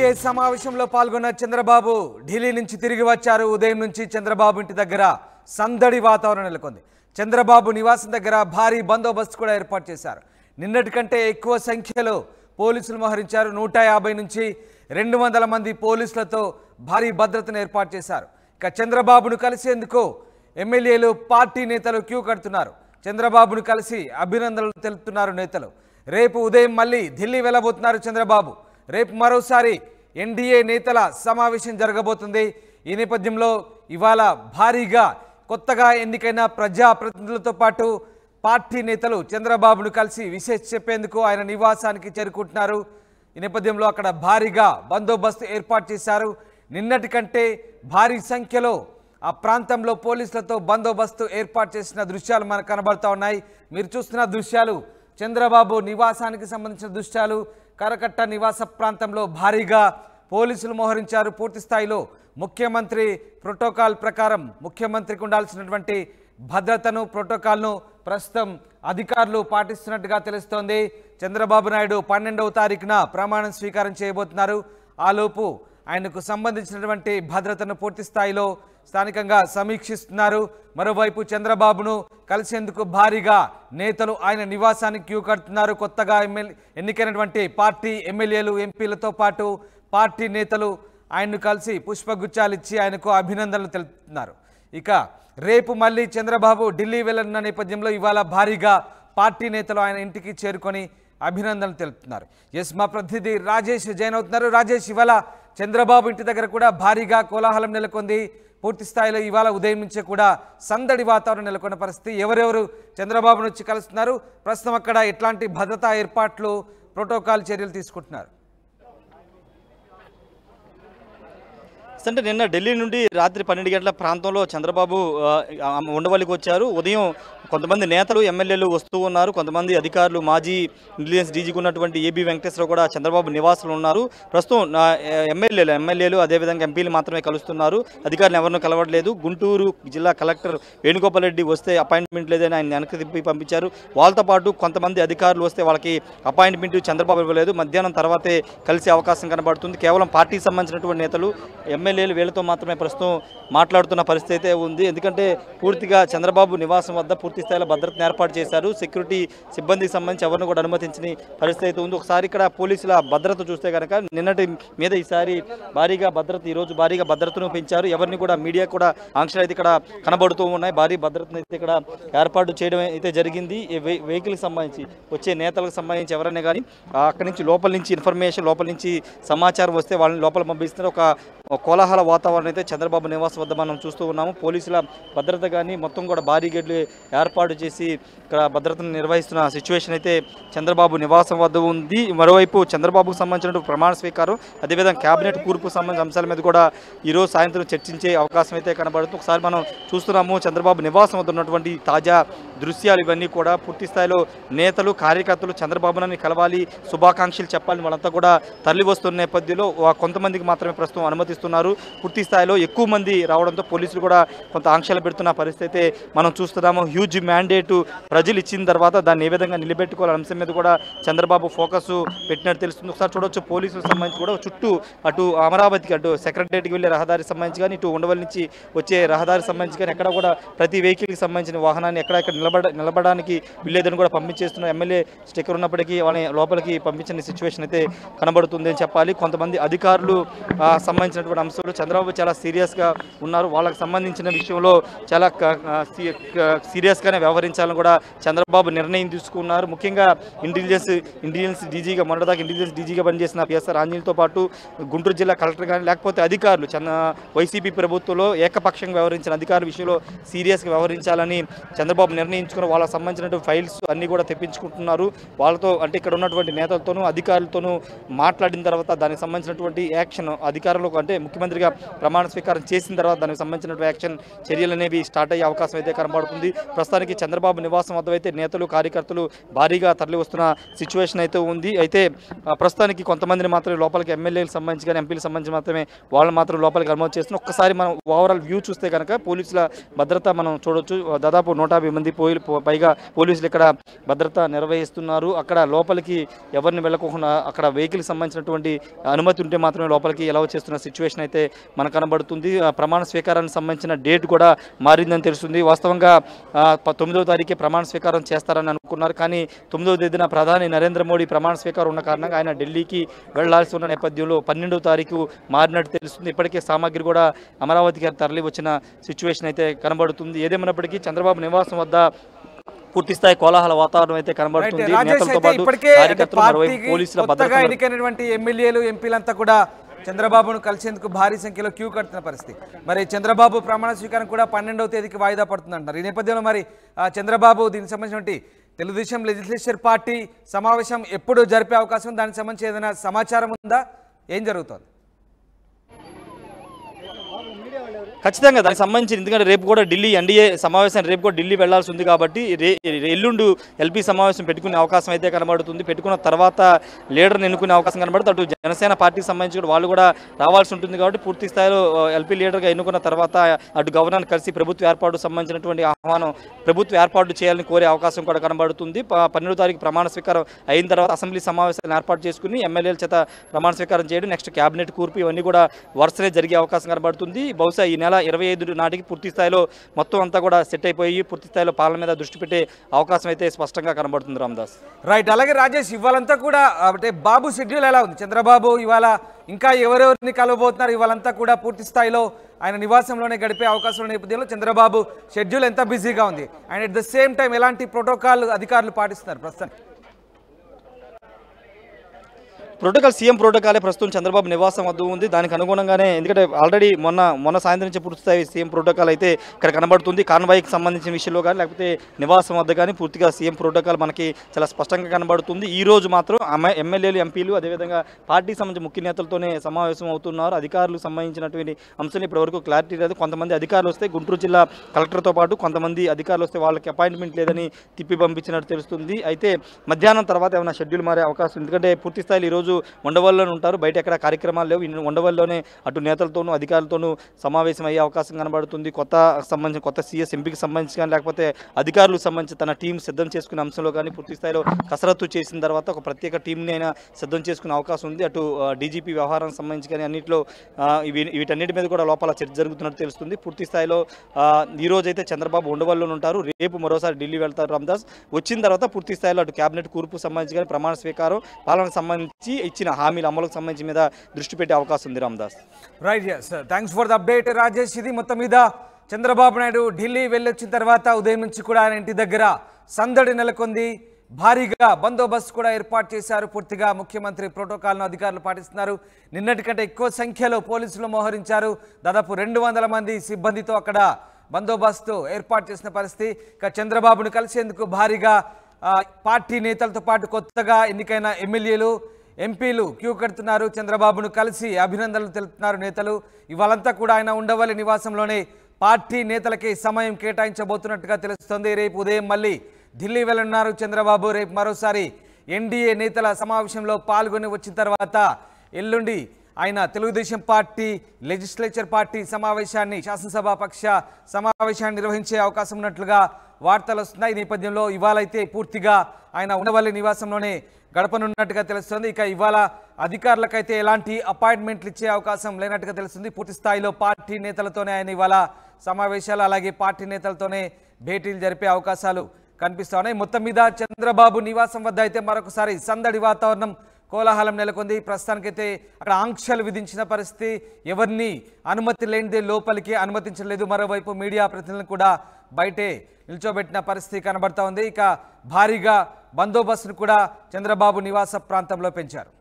MLA సమావేశంలో పాల్గొన్న చంద్రబాబు ఢిల్లీ నుంచి తిరిగి వచ్చారు. ఉదయం నుంచి చంద్రబాబు ఇంటి దగ్గర సందడి వాతావరణం నెలకొంది. చంద్రబాబు నివాసం దగ్గర భారీ బందోబస్తు కూడా ఏర్పాటు చేశారు. నిన్నటి కంటే ఎక్కువ సంఖ్యలో పోలీసులు మోహరించారు. 150 నుంచి 200 మంది పోలీసులతో భారీ భద్రతను ఏర్పాటు చేశారు. ఇక చంద్రబాబును కలిసేందుకు ఎమ్మెల్యేలు పార్టీ నేతలు క్యూ కడుతున్నారు. చంద్రబాబును కలిసి అభినందనలు తెలుపుతున్నారు నేతలు. రేపు ఉదయం మళ్ళీ ఢిల్లీ వెళ్ళబోతున్నారు చంద్రబాబు. రేపు మరోసారి ఎన్డీఏ నేతల సమావేశం జరగబోతుంది. ఈ నేపథ్యంలో ఇవాళ భారీగా కొత్తగా ఎన్నికైన ప్రజాప్రతినిధులతో పాటు పార్టీ నేతలు చంద్రబాబును కలిసి విశేష చెప్పేందుకు ఆయన నివాసానికి చేరుకుంటున్నారు. ఈ నేపథ్యంలో అక్కడ భారీగా బందోబస్తు ఏర్పాటు చేశారు. నిన్నటి కంటే భారీ సంఖ్యలో ఆ ప్రాంతంలో పోలీసులతో బందోబస్తు ఏర్పాటు చేసిన దృశ్యాలు మనకు కనబడుతూ ఉన్నాయి. మీరు చూస్తున్న దృశ్యాలు చంద్రబాబు నివాసానికి సంబంధించిన దృశ్యాలు. కరకట్ట నివాస ప్రాంతంలో భారీగా పోలీసులు మోహరించారు. పూర్తి స్థాయిలో ముఖ్యమంత్రి ప్రోటోకాల్ ప్రకారం ముఖ్యమంత్రికి ఉండాల్సినటువంటి భద్రతను ప్రోటోకాల్ను ప్రస్తుతం అధికారులు పాటిస్తున్నట్టుగా తెలుస్తోంది. చంద్రబాబు నాయుడు 12వ తారీఖున ప్రమాణం స్వీకారం చేయబోతున్నారు. ఆలోపు ఆయనకు సంబంధించినటువంటి భద్రతను పూర్తి స్థాయిలో స్థానికంగా సమీక్షిస్తున్నారు. మరోవైపు చంద్రబాబును కలిసేందుకు భారీగా నేతలు ఆయన నివాసానికి క్యూ కడుతున్నారు. కొత్తగా ఎన్నికైనటువంటి పార్టీ ఎమ్మెల్యేలు ఎంపీలతో పాటు పార్టీ నేతలు ఆయన్ను కలిసి పుష్పగుచ్చాలు ఇచ్చి ఆయనకు అభినందనలు తెలుపుతున్నారు. ఇక రేపు మళ్ళీ చంద్రబాబు ఢిల్లీ వెళ్ళనున్న నేపథ్యంలో ఇవాళ భారీగా పార్టీ నేతలు ఆయన ఇంటికి చేరుకొని అభినందనలు తెలుపుతున్నారు. ఎస్, మా ప్రతినిధి రాజేష్ జాయిన్ అవుతున్నారు. రాజేష్, ఇవాళ చంద్రబాబు ఇంటి దగ్గర కూడా భారీగా కోలాహలం నెలకొంది. పూర్తి స్థాయిలో ఇవాళ ఉదయం నుంచే కూడా సందడి వాతావరణం నెలకొన్న పరిస్థితి. ఎవరెవరు చంద్రబాబును వచ్చి కలుస్తున్నారు, ప్రస్తుతం అక్కడ ఎట్లాంటి భద్రతా ఏర్పాట్లు ప్రోటోకాల్ చర్యలు తీసుకుంటున్నారు? అంటే నిన్న ఢిల్లీ నుండి రాత్రి 12 గంటల ప్రాంతంలో చంద్రబాబు ఉండవల్లికి వచ్చారు. ఉదయం కొంతమంది నేతలు ఎమ్మెల్యేలు వస్తూ ఉన్నారు. కొంతమంది అధికారులు, మాజీ ఇంటెలిజెన్స్ డీజీకి ఉన్నటువంటి ఏబీ వెంకటేశ్వరరావు కూడా చంద్రబాబు నివాసులు ఉన్నారు. ప్రస్తుతం ఎమ్మెల్యేలు అదేవిధంగా ఎంపీలు మాత్రమే కలుస్తున్నారు. అధికారులు ఎవరినూ కలవట్లేదు. గుంటూరు జిల్లా కలెక్టర్ వేణుగోపాల్ రెడ్డి వస్తే అపాయింట్మెంట్ లేదని ఆయన వెనక్కి తిప్పి పంపించారు. వాళ్ళతో పాటు కొంతమంది అధికారులు వస్తే వాళ్ళకి అపాయింట్మెంట్ చంద్రబాబు ఇవ్వలేదు. మధ్యాహ్నం తర్వాతే కలిసే అవకాశం కనబడుతుంది. కేవలం పార్టీకి సంబంధించినటువంటి నేతలు ఎమ్మెల్యేలు వీళ్ళతో మాత్రమే ప్రస్తుతం మాట్లాడుతున్న పరిస్థితి అయితే ఉంది. ఎందుకంటే పూర్తిగా చంద్రబాబు నివాసం వద్ద పూర్తి స్థాయిలో భద్రతను ఏర్పాటు చేశారు. సెక్యూరిటీ సిబ్బందికి సంబంధించి ఎవరిని కూడా అనుమతించని పరిస్థితి అయితే ఉంది. ఒకసారి ఇక్కడ పోలీసుల భద్రత చూస్తే కనుక నిన్నటి మీద ఈసారి భారీగా భద్రత, ఈరోజు భారీగా భద్రతను పెంచారు. ఎవరిని కూడా మీడియా కూడా ఆంక్షలు అయితే ఇక్కడ కనబడుతూ ఉన్నాయి. భారీ భద్రతను అయితే ఇక్కడ ఏర్పాటు చేయడం అయితే జరిగింది. వెహికల్కి సంబంధించి వచ్చే నేతలకు సంబంధించి ఎవరైనా కానీ అక్కడి నుంచి లోపల నుంచి ఇన్ఫర్మేషన్, లోపల నుంచి సమాచారం వస్తే వాళ్ళని లోపల పంపిస్తున్నారు. ఒక కోలాహల వాతావరణం అయితే చంద్రబాబు నివాసం వద్ద మనం చూస్తూ ఉన్నాము. పోలీసుల భద్రత కానీ మొత్తం కూడా భారీ గేట్లు ఏర్పాటు చేసి ఇక్కడ భద్రతను నిర్వహిస్తున్న సిచ్యువేషన్ అయితే చంద్రబాబు నివాసం వద్ద ఉంది. మరోవైపు చంద్రబాబుకు సంబంధించిన ప్రమాణ స్వీకారం, అదేవిధంగా కేబినెట్ కూర్పు సంబంధించిన అంశాల మీద కూడా ఈరోజు సాయంత్రం చర్చించే అవకాశం అయితే కనబడుతుంది. ఒకసారి మనం చూస్తున్నాము చంద్రబాబు నివాసం వద్ద ఉన్నటువంటి తాజా దృశ్యాలు. ఇవన్నీ కూడా పూర్తి స్థాయిలో నేతలు, కార్యకర్తలు చంద్రబాబుని కలవాలి, శుభాకాంక్షలు చెప్పాలని వాళ్ళంతా కూడా తరలి వస్తున్న నేపథ్యంలో కొంతమందికి మాత్రమే ప్రస్తుతం అనుమతిస్తున్నారు. పూర్తి స్థాయిలో ఎక్కువ మంది రావడంతో పోలీసులు కూడా కొంత ఆంక్షలు పెడుతున్న పరిస్థితి మనం చూస్తున్నాము. హ్యూజ్ మ్యాండేటు ప్రజలు ఇచ్చిన తర్వాత దాన్ని ఏ విధంగా నిలబెట్టుకోవాలనే అంశం మీద కూడా చంద్రబాబు ఫోకస్ పెట్టినట్టు తెలుస్తుంది. ఒకసారి చూడవచ్చు పోలీసులకు సంబంధించి కూడా చుట్టూ అటు అమరావతికి, అటు సెక్రటరియట్కి వెళ్ళే రహదారికి సంబంధించి కానీ, ఇటు ఉండవల్లి నుంచి వచ్చే రహదారికి సంబంధించి కానీ ఎక్కడ కూడా ప్రతి వెహికల్కి సంబంధించిన వాహనాన్ని ఎక్కడెక్కడ నిలబడడానికి వీళ్ళేదని కూడా పంపించేస్తున్న ఎమ్మెల్యే స్టిక్కర్ ఉన్నప్పటికీ వాళ్ళని లోపలికి పంపించిన సిచ్యువేషన్ అయితే కనబడుతుంది అని చెప్పాలి. కొంతమంది అధికారులు సంబంధించినటువంటి అంశాలు చంద్రబాబు చాలా సీరియస్గా ఉన్నారు. వాళ్ళకి సంబంధించిన విషయంలో చాలా సీరియస్గానే వ్యవహరించాలని కూడా చంద్రబాబు నిర్ణయం తీసుకున్నారు. ముఖ్యంగా ఇంటెలిజెన్స్ డీజీగా, మొన్నటిదాకా ఇంటెలిజెన్స్ డీజీగా పనిచేసిన పిఎస్ఆర్ ఆంజనేయులతో పాటు గుంటూరు జిల్లా కలెక్టర్ కానీ లేకపోతే అధికారులు వైసీపీ ప్రభుత్వంలో ఏకపక్షంగా వ్యవహరించిన అధికారుల విషయంలో సీరియస్గా వ్యవహరించాలని చంద్రబాబు నిర్ణయించుకుని వాళ్ళకి సంబంధించినటువంటి ఫైల్స్ అన్నీ కూడా తెప్పించుకుంటున్నారు. వాళ్ళతో అంటే ఇక్కడ ఉన్నటువంటి నేతలతోనూ అధికారులతోనూ మాట్లాడిన తర్వాత దానికి సంబంధించినటువంటి యాక్షన్ అధికారులకు, అంటే ముఖ్యమంత్రిగా ప్రమాణ స్వీకారం చేసిన తర్వాత దానికి సంబంధించినటువంటి యాక్షన్ చర్యలు అనేవి స్టార్ట్ అయ్యే అవకాశం అయితే కనబడుతుంది. ప్రస్తుతానికి చంద్రబాబు నివాసం వద్ద అయితే నేతలు, కార్యకర్తలు భారీగా తరలి వస్తున్న సిచ్యువేషన్ అయితే ఉంది. అయితే ప్రస్తుతానికి కొంతమందిని మాత్రమే లోపలికి ఎమ్మెల్యేలకు సంబంధించి కానీ ఎంపీలకు సంబంధించి మాత్రమే వాళ్ళని మాత్రం లోపలికి అనుమతి చేస్తున్నాం. ఒక్కసారి మనం ఓవరాల్ వ్యూ చూస్తే కనుక పోలీసుల భద్రత మనం చూడొచ్చు. దాదాపు 150 మంది పైగా పోలీసులు ఇక్కడ భద్రత నిర్వహిస్తున్నారు. అక్కడ లోపలికి ఎవరిని వెళ్ళకుండా అక్కడ వెహికల్కి సంబంధించినటువంటి అనుమతి ఉంటే మాత్రమే లోపలికి ఎలా చేస్తున్న సిచ్యువేషన్ అయితే మనకు కనబడుతుంది. ప్రమాణ స్వీకారానికి సంబంధించిన డేట్ కూడా మారిందని తెలుస్తుంది. వాస్తవంగా 9వ తారీఖే ప్రమాణ స్వీకారం చేస్తారని అనుకున్నారు. కానీ 9వ తేదీన ప్రధాని నరేంద్ర మోడీ ప్రమాణ స్వీకారం ఉన్న కారణంగా ఆయన ఢిల్లీకి వెళ్లాల్సి ఉన్న నేపథ్యంలో 12వ తారీఖు మారినట్టు తెలుస్తుంది. ఇప్పటికే సామాగ్రి కూడా అమరావతికి తరలి వచ్చిన సిచ్యువేషన్ అయితే కనబడుతుంది. ఏదేమైనప్పటికీ చంద్రబాబు నివాసం వద్ద పూర్తిస్థాయి కోలాహల వాతావరణం అయితే కనబడుతుంది. నేతలతో పాటు కార్యకర్తలు, మరోవైపు పోలీసుల భద్రత, ఎన్నికైనటువంటి ఎమ్మెల్యేలు ఎంపీలంతా కూడా చంద్రబాబును కలిసేందుకు భారీ సంఖ్యలో క్యూ కడుతున్న పరిస్థితి. మరి చంద్రబాబు ప్రమాణ స్వీకారం కూడా 12వ తేదీకి వాయిదా పడుతుంది అంటారు. ఈ నేపథ్యంలో మరి చంద్రబాబు దీనికి సంబంధించినటువంటి తెలుగుదేశం లెజిస్లేచర్ పార్టీ సమావేశం ఎప్పుడు జరిపే అవకాశం, దానికి సంబంధించి ఏదైనా సమాచారం ఉందా? ఏం జరుగుతోంది? ఖచ్చితంగా దానికి సంబంధించి, ఎందుకంటే రేపు కూడా ఢిల్లీ ఎన్డీఏ సమావేశాన్ని రేపు కూడా ఢిల్లీ వెళ్లాల్సి ఉంది కాబట్టి ఎల్లుండి ఎల్పీ సమావేశం పెట్టుకునే అవకాశం అయితే కనబడుతుంది. పెట్టుకున్న తర్వాత లీడర్ని ఎన్నుకునే అవకాశం కనబడుతుంది. అటు జనసేన పార్టీకి సంబంధించి కూడా వాళ్ళు కూడా రావాల్సి ఉంటుంది కాబట్టి పూర్తి స్థాయిలో ఎల్పీ లీడర్గా ఎన్నుకున్న తర్వాత అటు గవర్నర్ కలిసి ప్రభుత్వ ఏర్పాటు సంబంధించినటువంటి ఆహ్వానం ప్రభుత్వ ఏర్పాటు చేయాలని కోరే అవకాశం కూడా కనబడుతుంది. 12వ తారీఖు ప్రమాణ స్వీకారం అయిన తర్వాత అసెంబ్లీ సమావేశాలను ఏర్పాటు చేసుకుని ఎమ్మెల్యేల చేత ప్రమాణ స్వీకారం చేయడం, నెక్స్ట్ క్యాబినెట్ కూర్పు ఇవన్నీ కూడా వరుసనే జరిగే అవకాశం కనబడుతుంది. బహుశా ఈ నెల 25 నాటికి పూర్తి స్థాయిలో మొత్తం అంతా కూడా సెట్ అయిపోయి పూర్తి స్థాయిలో పాలన మీద దృష్టి పెట్టే అవకాశం అయితే స్పష్టంగా కనబడుతుంది. రామదాస్ రైట్. అలాగే రాజేష్, ఇవాళంతా కూడా అంటే బాబు షెడ్యూల్ ఎలా ఉంది? చంద్రబాబు ఇవాళ ఇంకా ఎవరెవరిని కలవబోతున్నారు? ఇవాళంతా కూడా పూర్తి స్థాయిలో ఆయన నివాసంలోనే గడిపే అవకాశం నేపథ్యంలో చంద్రబాబు షెడ్యూల్ ఎంత బిజీగా ఉంది and at the same time ఎలాంటి ప్రోటోకాల్ అధికారులు పాటిస్తున్నారు ప్రస్తుతానికి? ప్రోటోకాల్ సీఎం ప్రోటోకాలే ప్రస్తుతం చంద్రబాబు నివాసం వద్ద ఉంది. దానికి అనుగుణంగానే, ఎందుకంటే ఆల్రెడీ మొన్న సాయంత్రం నుంచి పూర్తిస్థాయి సీఎం ప్రోటోకాల్ అయితే ఇక్కడ కనబడుతుంది. కాన్వాయ్కి సంబంధించిన విషయంలో కానీ లేకపోతే నివాసం వద్ద కానీ పూర్తిగా సీఎం ప్రోటోకాల్ మనకి చాలా స్పష్టంగా కనబడుతుంది. ఈ రోజు మాత్రం ఎమ్మెల్యేలు, ఎంపీలు, అదేవిధంగా పార్టీకి సంబంధించిన ముఖ్య నేతలతోనే సమావేశం అవుతున్నారు. అధికారులకు సంబంధించినటువంటి అంశాలు ఇప్పటివరకు క్లారిటీ లేదు. కొంతమంది అధికారులు వస్తే గుంటూరు జిల్లా కలెక్టర్తో పాటు కొంతమంది అధికారులు వస్తే వాళ్ళకి అపాయింట్మెంట్ లేదని తిప్పి పంపించినట్టు తెలుస్తుంది. అయితే మధ్యాహ్నం తర్వాత ఏమైనా షెడ్యూల్ మారే అవకాశం, ఎందుకంటే పూర్తి స్థాయిలో ఈరోజు ఉండవల్లిలోనే ఉంటారు, బయట ఎక్కడ కార్యక్రమాలు లేవు. ఉండవల్లిలోనే అటు నేతలతోనూ అధికారులతోనూ సమావేశం అయ్యే అవకాశం కనబడుతుంది. కొత్త సీఎస్ ఎంపీకి సంబంధించి కానీ లేకపోతే అధికారులకు సంబంధించి తన టీం సిద్ధం చేసుకునే అంశంలో కానీ పూర్తి స్థాయిలో కసరత్తు చేసిన తర్వాత ఒక ప్రత్యేక టీంని అయినా సిద్ధం చేసుకునే అవకాశం ఉంది. అటు డీజీపీ వ్యవహారానికి సంబంధించి కానీ అన్నింటిలో వీటన్నిటి మీద కూడా లోపల చర్చ జరుగుతున్నట్టు తెలుస్తుంది. పూర్తి స్థాయిలో ఈ రోజు అయితే చంద్రబాబు ఉండవల్లిలో ఉంటారు, రేపు మరోసారి ఢిల్లీ వెళ్తారు రామదాస్. వచ్చిన తర్వాత పూర్తి స్థాయిలో అటు క్యాబినెట్ కూర్పు సంబంధించి కానీ ప్రమాణ స్వీకారం, పాలనకు సంబంధించి ఇచ్చిన హామీల అమలుకు సంబంధించి మీద దృష్టి పెట్టే అవకాశం ఉంది Ramadas. Right, thanks for the update Rajesh. ఇది మొత్తం మీద చంద్రబాబు నాయుడు ఢిల్లీ వెళ్ళొచ్చిన తర్వాత ఉదయం నుంచి కూడా ఆయన ఇంటి దగ్గర సందడి నెలకొంది. భారీగా బందోబస్తు కూడా ఏర్పాటు చేశారు. పూర్తిగా ముఖ్యమంత్రి ప్రోటోకాల్ను అధికారులు పాటిస్తున్నారు. నిన్నటి కంటే ఎక్కువ సంఖ్యలో పోలీసులు మోహరించారు. దాదాపు 200 మంది సిబ్బందితో అక్కడ బందోబస్తు ఏర్పాటు చేసిన పరిస్థితి. ఇక చంద్రబాబును కలిసేందుకు భారీగా పార్టీ నేతలతో పాటు కొత్తగా ఎన్నికైన ఎమ్మెల్యేలు, ఎంపీలు క్యూ కడుతున్నారు. చంద్రబాబును కలిసి అభినందనలు తెలుపుతున్నారు నేతలు. ఇవాళంతా కూడా ఆయన ఉండవల్లి నివాసంలోనే పార్టీ నేతలకి సమయం కేటాయించబోతున్నట్టుగా తెలుస్తోంది. రేపు ఉదయం మళ్ళీ ఢిల్లీ వెళ్ళనున్నారు చంద్రబాబు. రేపు మరోసారి ఎన్డీఏ నేతల సమావేశంలో పాల్గొని వచ్చిన తర్వాత ఎల్లుండి ఆయన తెలుగుదేశం పార్టీ లెజిస్లేచర్ పార్టీ సమావేశాన్ని, శాసనసభ పక్ష సమావేశాన్ని నిర్వహించే అవకాశం ఉన్నట్లుగా వార్తలు వస్తున్నాయి. ఈ నేపథ్యంలో ఇవాళైతే పూర్తిగా ఆయన ఉండవల్లి నివాసంలోనే గడపనున్నట్టుగా తెలుస్తుంది. ఇక ఇవాళ అధికారులకైతే ఎలాంటి అపాయింట్మెంట్లు ఇచ్చే అవకాశం లేనట్టుగా తెలుస్తుంది. పూర్తి స్థాయిలో పార్టీ నేతలతోనే ఆయన ఇవాళ సమావేశాలు, అలాగే పార్టీ నేతలతోనే భేటీలు జరిపే అవకాశాలు కనిపిస్తా ఉన్నాయి. మొత్తం మీద చంద్రబాబు నివాసం వద్ద అయితే మరొకసారి సందడి వాతావరణం, కోలాహలం నెలకొంది. ప్రస్తుతానికైతే అక్కడ ఆంక్షలు విధించిన పరిస్థితి, ఎవరిని అనుమతి లేనిదే లోపలికి అనుమతించలేదు. మరోవైపు మీడియా ప్రతినిధులను కూడా బయటే నిల్చోబెట్టిన పరిస్థితి కనబడతా ఉంది. ఇక భారీగా బందోబస్తును కూడా చంద్రబాబు నివాస ప్రాంతంలో పెంచారు.